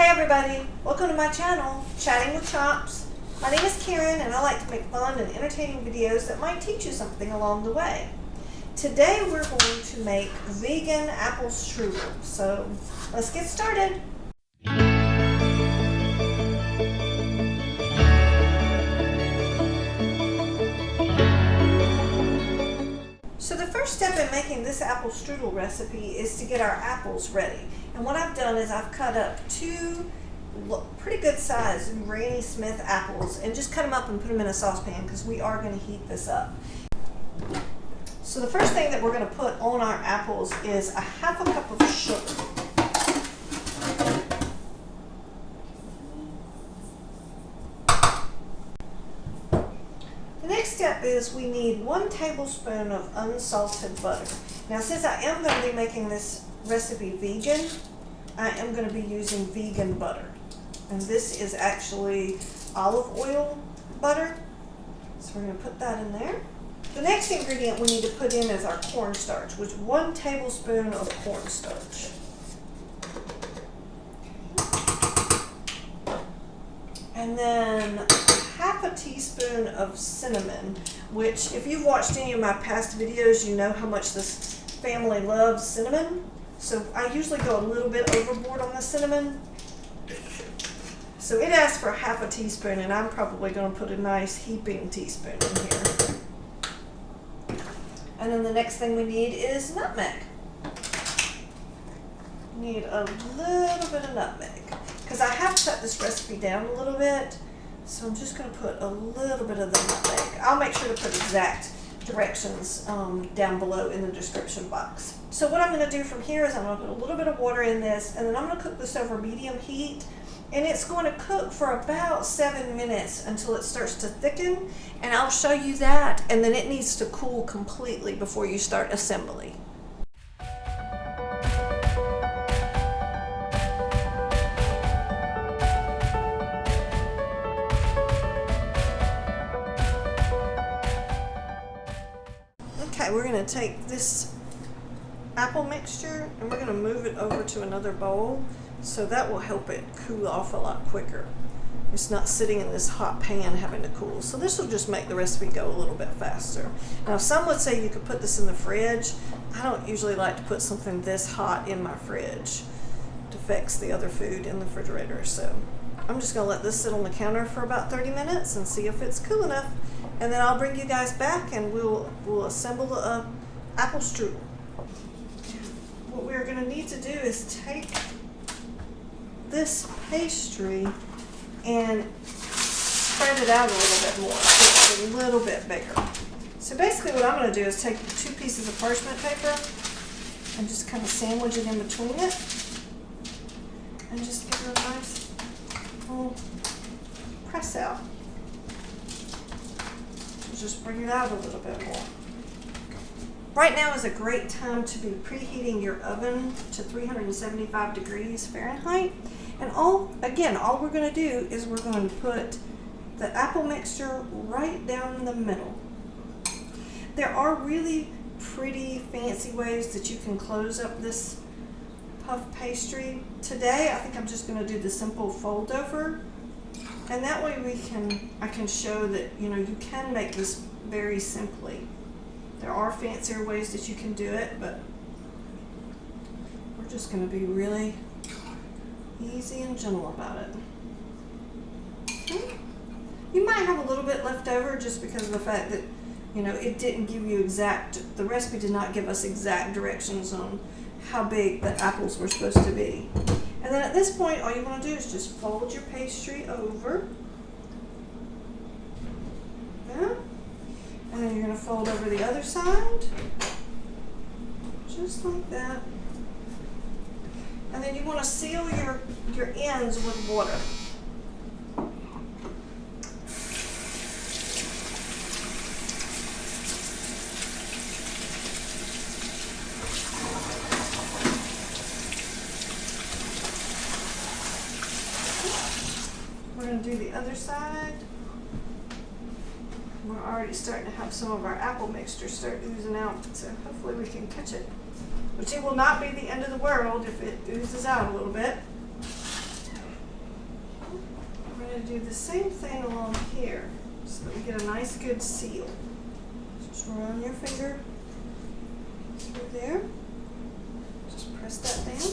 Hey everybody, welcome to my channel, Chatting with Chops. My name is Karen and I like to make fun and entertaining videos that might teach you something along the way. Today we're going to make vegan apple strudel, so let's get started. So the first step in making this apple strudel recipe is to get our apples ready. And what I've done is I've cut up two pretty good sized Granny Smith apples and just cut them up and put them in a saucepan because we are going to heat this up. So the first thing that we're going to put on our apples is a half a cup of sugar. The next step is we need 1 tablespoon of unsalted butter. Now since I am going to be making this recipe vegan, I am going to be using vegan butter. And this is actually olive oil butter. So we're going to put that in there. The next ingredient we need to put in is our cornstarch, which is 1 tablespoon of cornstarch. And then half a teaspoon of cinnamon, which if you've watched any of my past videos, you know how much this family loves cinnamon. So I usually go a little bit overboard on the cinnamon. So it asks for half a teaspoon, and I'm probably going to put a nice heaping teaspoon in here. And then the next thing we need is nutmeg. We need a little bit of nutmeg, because I have cut this recipe down a little bit. So I'm just going to put a little bit of the nutmeg. I'll make sure to put exact directions down below in the description box. So what I'm going to do from here is I'm going to put a little bit of water in this, and then I'm going to cook this over medium heat. And it's going to cook for about 7 minutes until it starts to thicken. And I'll show you that. And then it needs to cool completely before you start assembly. Okay, we're going to take this apple mixture and we're going to move it over to another bowl, so that will help it cool off a lot quicker. It's not sitting in this hot pan having to cool. So this will just make the recipe go a little bit faster. Now some would say you could put this in the fridge. I don't usually like to put something this hot in my fridge. It affects the other food in the refrigerator. So I'm just going to let this sit on the counter for about 30 minutes and see if it's cool enough. And then I'll bring you guys back and we'll assemble the apple strudel. What we're going to need to do is take this pastry and spread it out a little bit more so it's a little bit bigger. So basically what I'm going to do is take 2 pieces of parchment paper and just kind of sandwich it in between it and just give it a nice little press out. Just bring it out a little bit more. Right now is a great time to be preheating your oven to 375 degrees Fahrenheit. And all we're going to do is we're going to put the apple mixture right down the middle. There are really pretty fancy ways that you can close up this puff pastry. Today I think I'm just going to do the simple fold over. And that way I can show that, you can make this very simply. There are fancier ways that you can do it, but we're just going to be really easy and gentle about it. You might have a little bit left over just because of the fact that, it didn't give you the recipe did not give us exact directions on how big the apples were supposed to be. And then at this point, all you want to do is just fold your pastry over. Yeah. And then you're going to fold over the other side. Just like that. And then you want to seal your ends with water. We're going to do the other side. We're already starting to have some of our apple mixture start oozing out, so hopefully we can catch it. Which it will not be the end of the world if it oozes out a little bit. going to do the same thing along here so that we get a nice good seal. Just run your finger through there. Just press that down.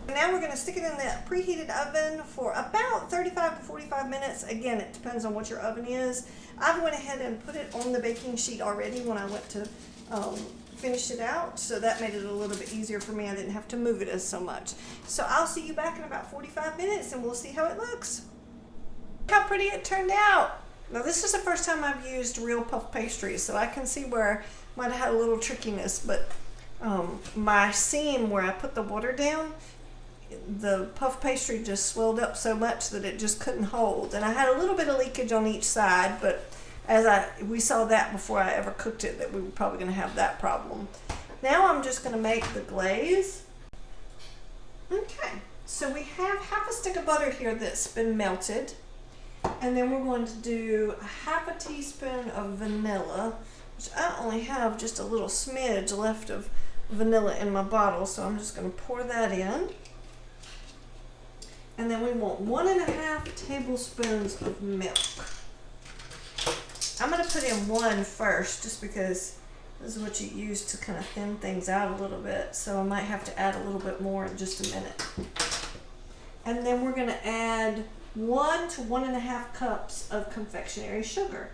Now we're going to stick it in the preheated oven for about 35 to 45 minutes. Again, it depends on what your oven is. I went ahead and put it on the baking sheet already when I went to finish it out, so that made it a little bit easier for me. I didn't have to move it as so much. So I'll see you back in about 45 minutes and we'll see how it looks. Look how pretty it turned out. Now this is the first time I've used real puff pastry, so I can see where I might have had a little trickiness, but my seam where I put the water down, the puff pastry just swelled up so much that it just couldn't hold. And I had a little bit of leakage on each side, but we saw that before I ever cooked it, that we were probably going to have that problem. Now I'm just going to make the glaze. Okay, so we have half a stick of butter here that's been melted. And then we're going to do a half a teaspoon of vanilla, which I only have just a little smidge left of vanilla in my bottle, so I'm just going to pour that in. And then we want 1.5 tablespoons of milk. I'm going to put in 1 first, just because this is what you use to kind of thin things out a little bit. So I might have to add a little bit more in just a minute. And then we're going to add 1 to 1.5 cups of confectionery sugar.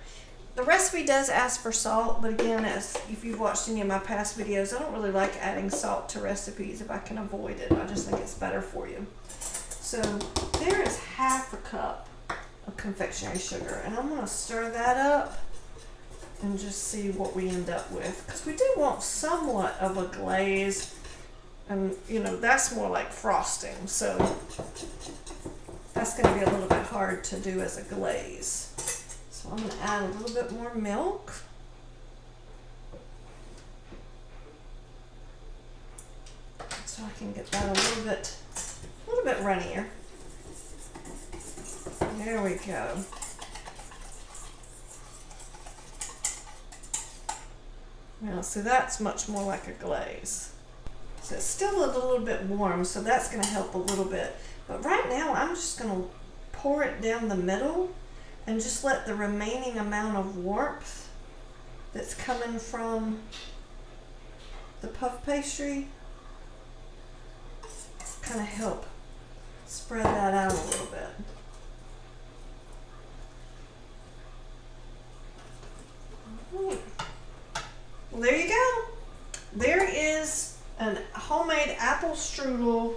The recipe does ask for salt, but again, as if you've watched any of my past videos, I don't really like adding salt to recipes if I can avoid it. I just think it's better for you. So there is half a cup of confectionery sugar, and I'm going to stir that up and just see what we end up with, because we do want somewhat of a glaze, and you know, that's more like frosting, so that's going to be a little bit hard to do as a glaze. So I'm going to add a little bit more milk. So I can get that a little bit runnier. There we go. Now, so that's much more like a glaze. So it's still a little bit warm, so that's going to help a little bit. But right now, I'm just going to pour it down the middle and just let the remaining amount of warmth that's coming from the puff pastry kind of help spread that out a little bit. Well, there you go. There is a homemade apple strudel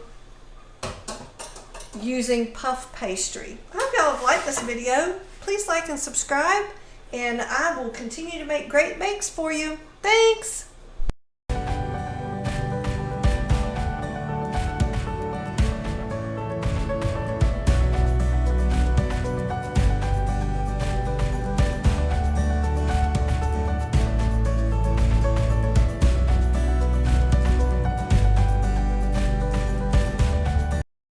using puff pastry. I hope y'all have liked this video. Please like and subscribe, and I will continue to make great bakes for you. Thanks!